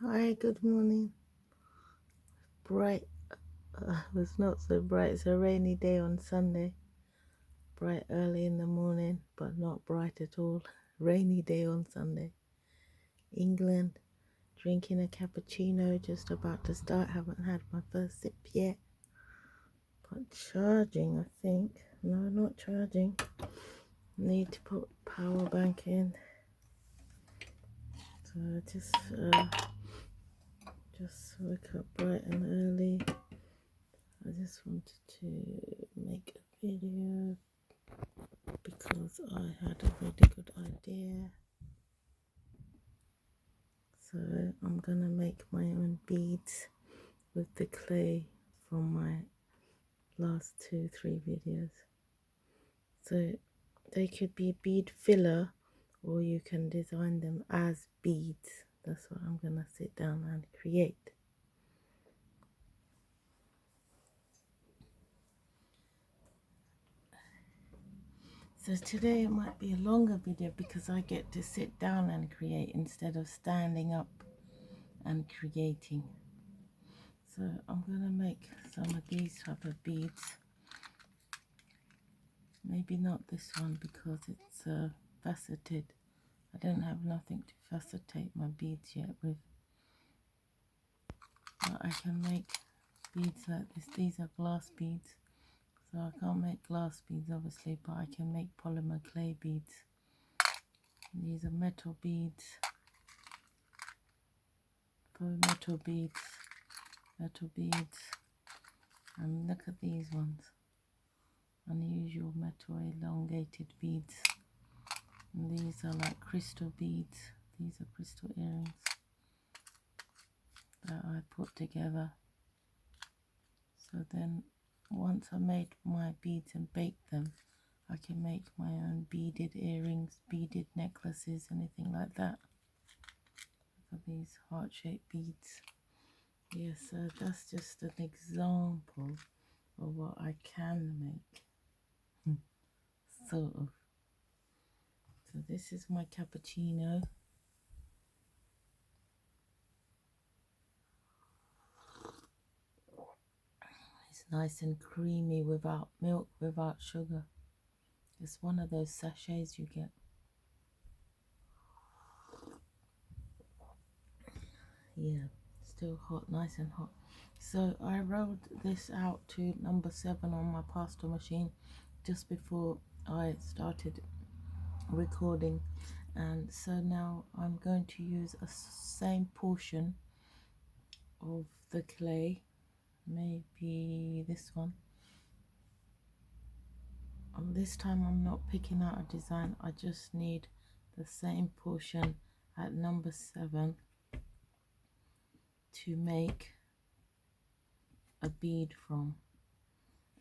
Hi, good morning. Bright, it's not so bright. It's a rainy day on Sunday. Bright early in the morning, but not bright at all. Rainy day on Sunday. England, drinking a cappuccino, just about to start. Haven't had my first sip yet. But charging, I think. No, not charging. Need to put power bank in. So just wake up bright and early. I just wanted to make a video because I had a really good idea. So I'm gonna make my own beads with the clay from my last 3 videos. So they could be bead filler, or you can design them as beads. That's what I'm gonna sit down and create. So today it might be a longer video because I get to sit down and create instead of standing up and creating. So I'm gonna make some of these type of beads. Maybe not this one because it's faceted. I don't have nothing to facetate my beads yet with. But I can make beads like this. These are glass beads. So I can't make glass beads obviously, but I can make polymer clay beads. And these are metal beads. Metal beads. Metal beads. And look at these ones. Unusual metal elongated beads. And these are like crystal beads. These are crystal earrings that I put together. So then once I made my beads and baked them, I can make my own beaded earrings, beaded necklaces, anything like that. Look at these heart-shaped beads. Yeah, so that's just an example of what I can make. Sort of. So this is my cappuccino. It's nice and creamy without milk, without sugar. It's one of those sachets you get. Yeah, still hot, nice and hot. So I rolled this out to number 7 on my pasta machine just before I started recording, and so now I'm going to use a same portion of the clay, maybe this one. This time I'm not picking out a design, I just need the same portion at number 7 to make a bead from.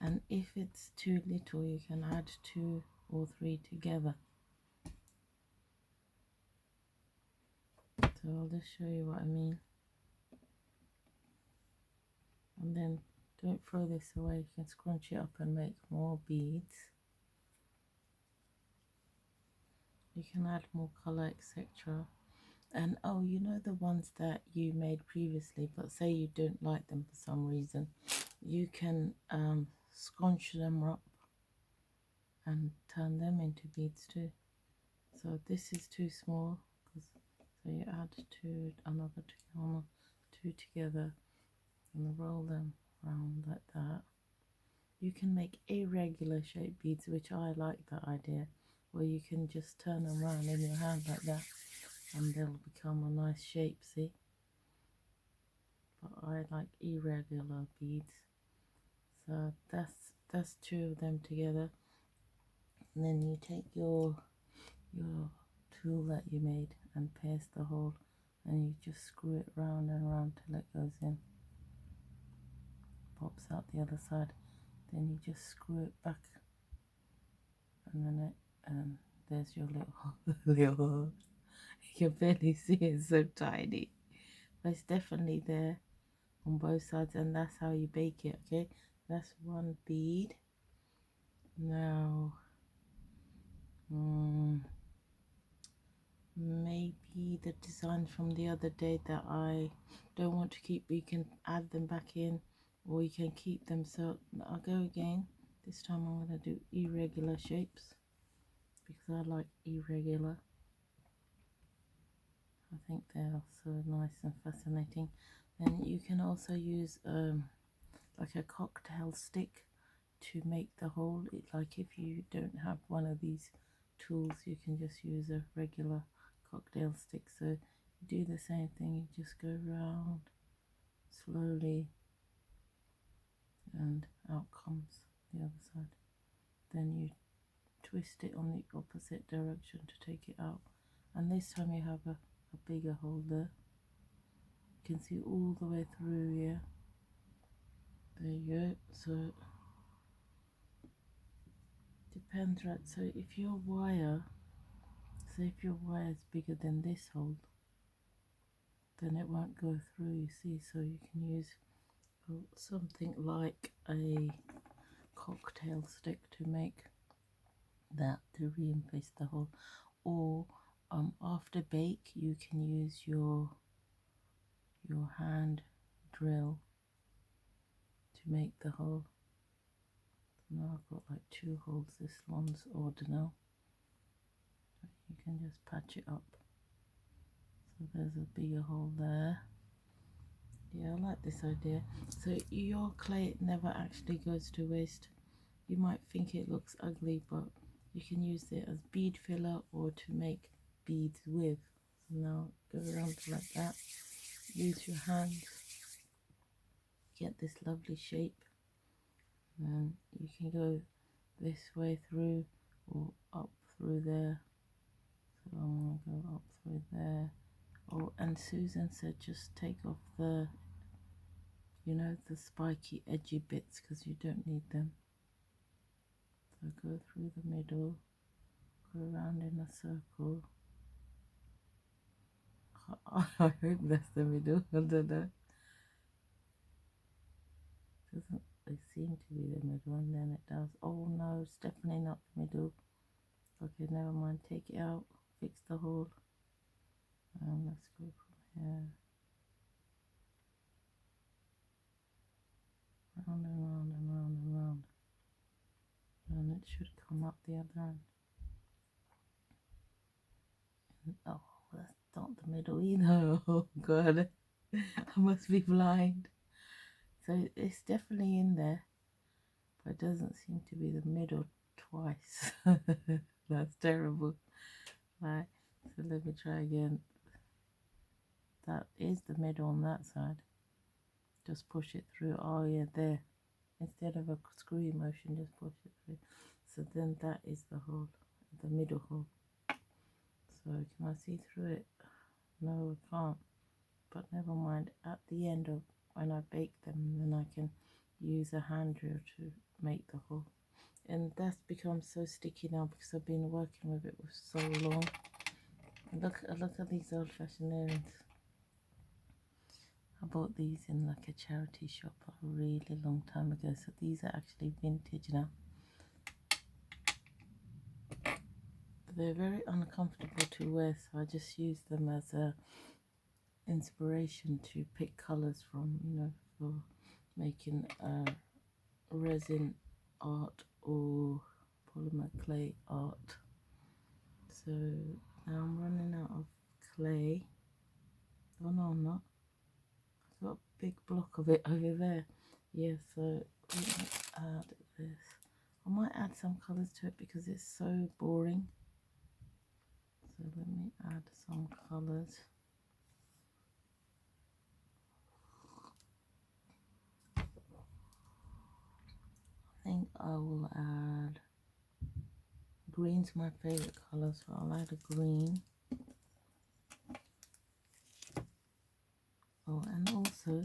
And if it's too little, you can add 2 or 3 together. So I'll just show you what I mean. And then don't throw this away, you can scrunch it up and make more beads. You can add more color, etc. And oh, you know the ones that you made previously, but say you don't like them for some reason, you can scrunch them up and turn them into beads too. So this is too small, so you add another 2 together and roll them around like that. You can make irregular shaped beads, which I like that idea, where you can just turn them around in your hand like that and they'll become a nice shape, see? But I like irregular beads. So that's 2 of them together. And then you take your tool that you made and pierce the hole, and you just screw it round and round till it goes in, pops out the other side. Then you just screw it back, and there's your little hole. You can barely see it, it's so tiny, but it's definitely there on both sides, and that's how you bake it. Okay, that's one bead. Now maybe the designs from the other day that I don't want to keep, we can add them back in, or you can keep them. So I'll go again. This time I'm going to do irregular shapes because I like irregular. I think they are so nice and fascinating. Then you can also use like a cocktail stick to make the hole. Like if you don't have one of these tools, you can just use a regular cocktail stick. So you do the same thing, you just go round slowly and out comes the other side. Then you twist it on the opposite direction to take it out, and this time you have a bigger hole there. You can see all the way through here. There you go. So depends, right? So if your wire, say if your wire is bigger than this hole, then it won't go through, you see. So you can use something like a cocktail stick to make that, to reinforce the hole. Or after bake, you can use your hand drill to make the hole. Now I've got like 2 holes. This one's ordinal. You can just patch it up. So there's a bigger hole there. Yeah, I like this idea. So your clay never actually goes to waste. You might think it looks ugly, but you can use it as bead filler or to make beads with. So now go around like that. Use your hands. Get this lovely shape. And you can go this way through or up through there. So I'm going to go up through there. Oh, and Susan said just take off the, you know, the spiky edgy bits because you don't need them. So go through the middle, go around in a circle. I hope that's the middle. I don't know. Doesn't it seem to be the middle, and then it does. Oh no, it's definitely not the middle. Okay, never mind. Take it out. Fix the hole. And let's go from here. Round and round and round and round. And it should come up the other end. Oh, that's not the middle either. Oh god, I must be blind. So it's definitely in there, but it doesn't seem to be the middle twice. That's terrible. Right, so let me try again. That is the middle on that side. Just push it through. Oh yeah, there. Instead of a screwy motion, just push it through. So then that is the hole, the middle hole. So can I see through it? No, I can't. But never mind. At the end of when I bake them, then I can use a hand drill to make the hole. And that's become so sticky now because I've been working with it for so long. Look at these old-fashioned earrings. I bought these in like a charity shop a really long time ago. So these are actually vintage now. They're very uncomfortable to wear, so I just use them as a inspiration to pick colors from, you know, for making resin art or polymer clay art. So now I'm running out of clay. Oh no, I'm not. I've got a big block of it over there. Yeah, so let me add this. I might add some colors to it because it's so boring. So let me add some colors. I think I will add green's my favorite color, so I'll add a green. Oh, and also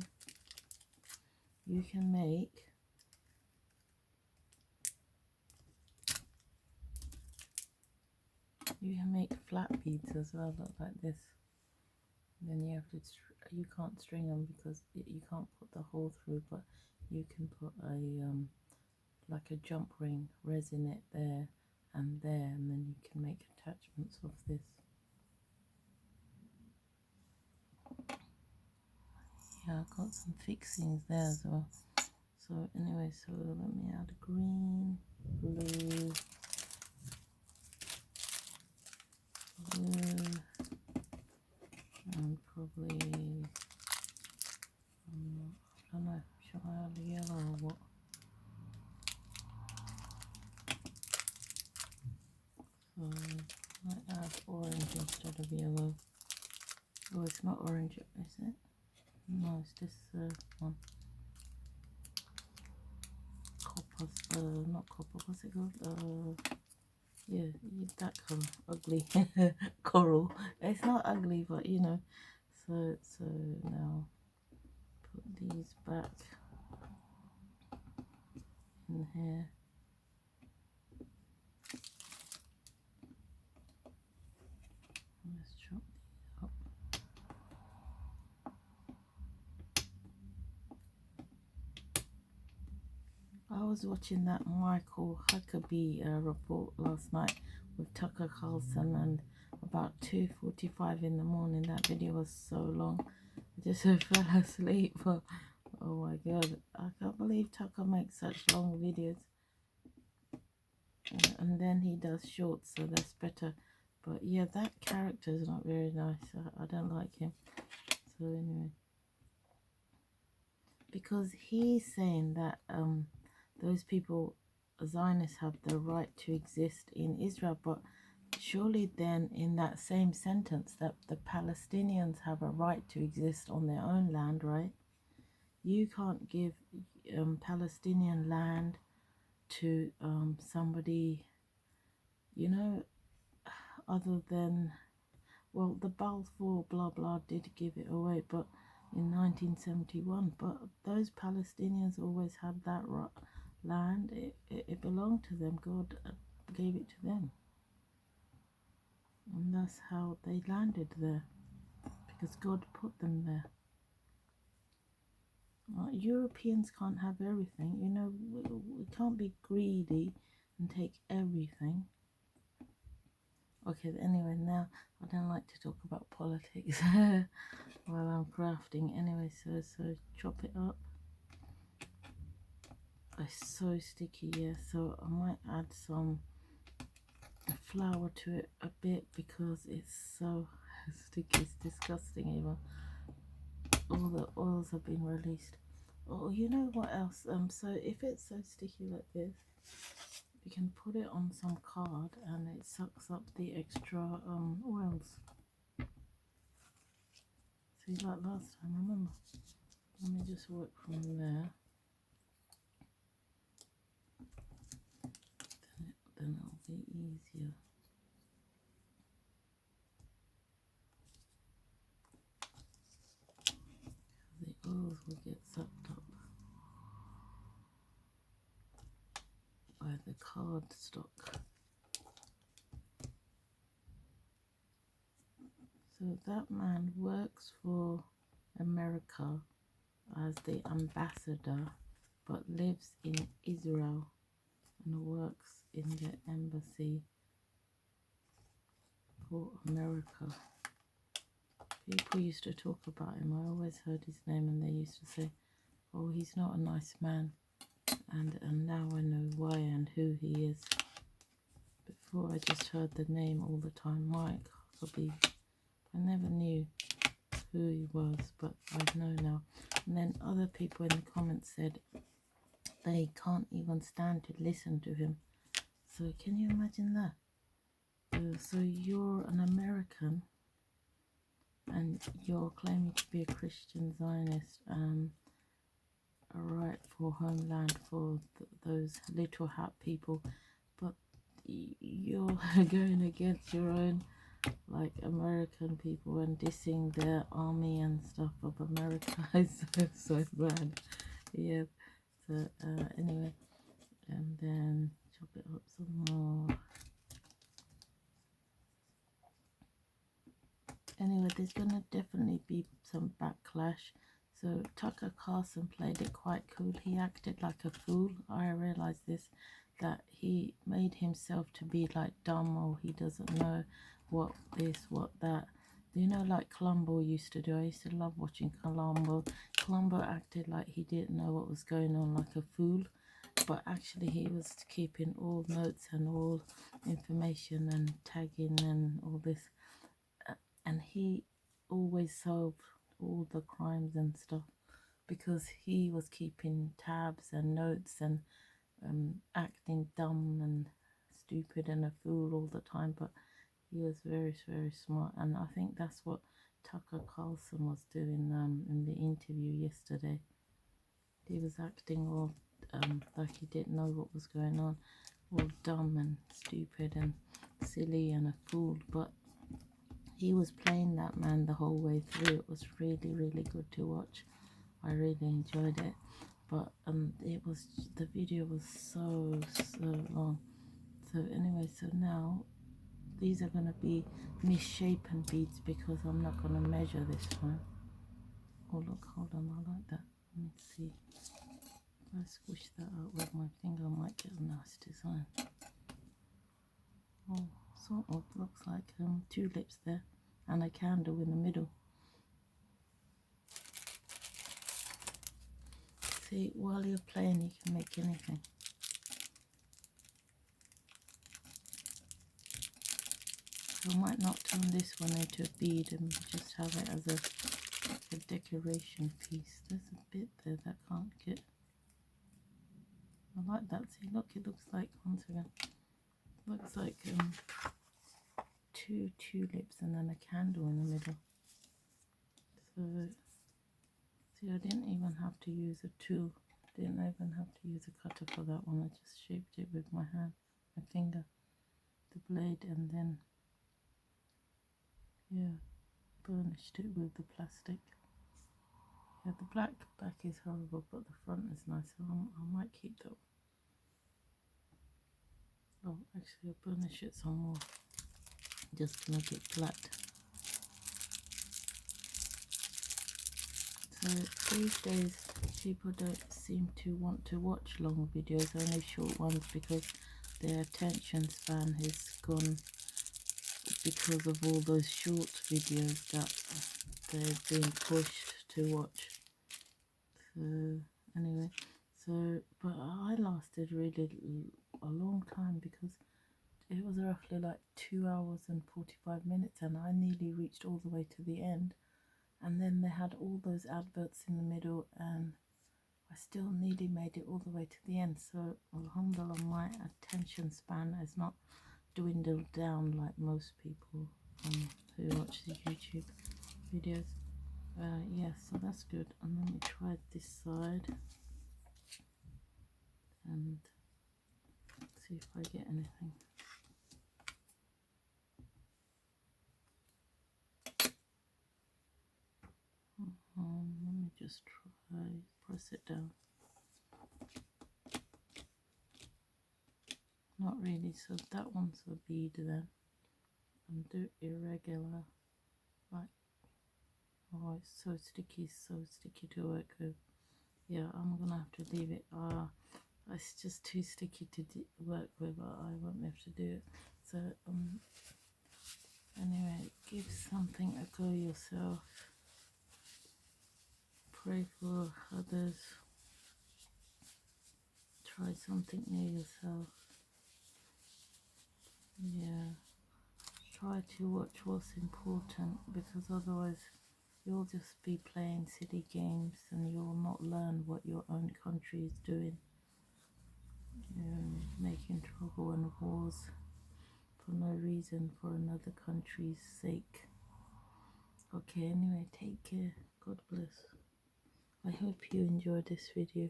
you can make flat beads as well, look like this. And then you have to, you can't string them because you can't put the hole through, but you can put a like a jump ring, resin it there and there, and then you can make attachments of this. I've got some fixings there as well. So anyway, so let me add green, blue, blue, and probably, I don't know, should I add yellow or what? So I might add orange instead of yellow. Oh, it's not orange, is it? No, it's this one. Copper, not copper, what's it called? Yeah, that color, ugly. Coral. It's not ugly, but you know. So now put these back in here. Let's chop these up. I was watching that Michael Huckabee report last night with Tucker Carlson, and about 2:45 in the morning. That video was so long, I just fell asleep. But oh my god, I can't believe Tucker makes such long videos. And then he does shorts, so that's better. But yeah, that character is not very nice. I don't like him. So anyway, because he's saying that those people, Zionists, have the right to exist in Israel, but surely then in that same sentence that the Palestinians have a right to exist on their own land, right? You can't give Palestinian land to somebody, you know, other than, well, the Balfour blah blah did give it away, but in 1971, but those Palestinians always had that land. It belonged to them. God gave it to them, and that's how they landed there, because God put them there. Europeans can't have everything, you know. We can't be greedy and take everything. Okay, anyway, now I don't like to talk about politics while I'm crafting. Anyway, so chop it up. It's so sticky, yeah, so I might add some flour to it a bit because it's so sticky. It's disgusting. Even all the oils have been released. Oh, you know what else? So if it's so sticky like this, you can put it on some card and it sucks up the extra oils. See, like last time, remember? Let me just work from there. Then it'll be easier. The oils will get sucked up by the cardstock. So that man works for America as the ambassador, but lives in Israel and works in the embassy for America. People used to talk about him. I always heard his name and they used to say, oh, he's not a nice man. And now I know why and who he is. Before I just heard the name all the time, Mike Huckabee. I never knew who he was, but I know now. And then other people in the comments said they can't even stand to listen to him. So can you imagine that? So you're an American and you're claiming to be a Christian Zionist, a right for homeland for those little hat people, but you're going against your own, like, American people and dissing their army and stuff of America. Is so bad. Yeah. So anyway, and then chop it up some more. Anyway, there's gonna definitely be some backlash. So Tucker Carlson played it quite cool. He acted like a fool. I realized this, that he made himself to be like dumb, or he doesn't know what this, what that. You know, like Columbo used to do. I used to love watching Columbo. Columbo acted like he didn't know what was going on, like a fool, but actually he was keeping all notes and all information and tagging and all this. And he always solved all the crimes and stuff because he was keeping tabs and notes and acting dumb and stupid and a fool all the time, but he was very, very smart. And I think that's what Tucker Carlson was doing in the interview yesterday. He was acting all like he didn't know what was going on, all dumb and stupid and silly and a fool, but he was playing that man the whole way through. It was really, really good to watch. I really enjoyed it, but the video was so long. So anyway, so now these are going to be misshapen beads because I'm not going to measure this time. Oh look, hold on, I like that. Let me see. If I squish that out with my finger, I might get a nice design. Oh, sort of looks like tulips there and a candle in the middle. See, while you're playing, you can make anything. I might not turn this one into a bead and just have it as a decoration piece. There's a bit there that can't get. I like that. See, look, it looks like, once again, looks like two tulips and then a candle in the middle. So, see, I didn't even have to use a tool. Didn't even have to use a cutter for that one. I just shaped it with my hand, my finger, the blade, and then, yeah, burnished it with the plastic. Yeah, the black back is horrible, but the front is nice, so I might keep that. Oh, actually, I'll burnish it some more, just to make it flat. So these days, people don't seem to want to watch long videos, only short ones, because their attention span has gone because of all those short videos that they're being pushed to watch. So anyway, but I lasted really a long time because it was roughly like 2 hours and 45 minutes, and I nearly reached all the way to the end, and then they had all those adverts in the middle, and I still nearly made it all the way to the end. So alhamdulillah, my attention span has not dwindled down like most people who watch the YouTube videos. Yeah, so that's good. And let me try this side and see if I get anything. Let me just try, press it down. Not really, so that one's a bead then. And do irregular, like, oh, it's so sticky to work with. Yeah, I'm gonna have to leave it. It's just too sticky to work with. I won't be able to do it. So anyway, give something a go yourself. Pray for others. Try something new yourself. Yeah, try to watch what's important, because otherwise you'll just be playing silly games and you'll not learn what your own country is doing. Making trouble and wars for no reason, for another country's sake. Okay, anyway, take care. God bless. I hope you enjoyed this video.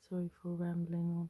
Sorry for rambling on.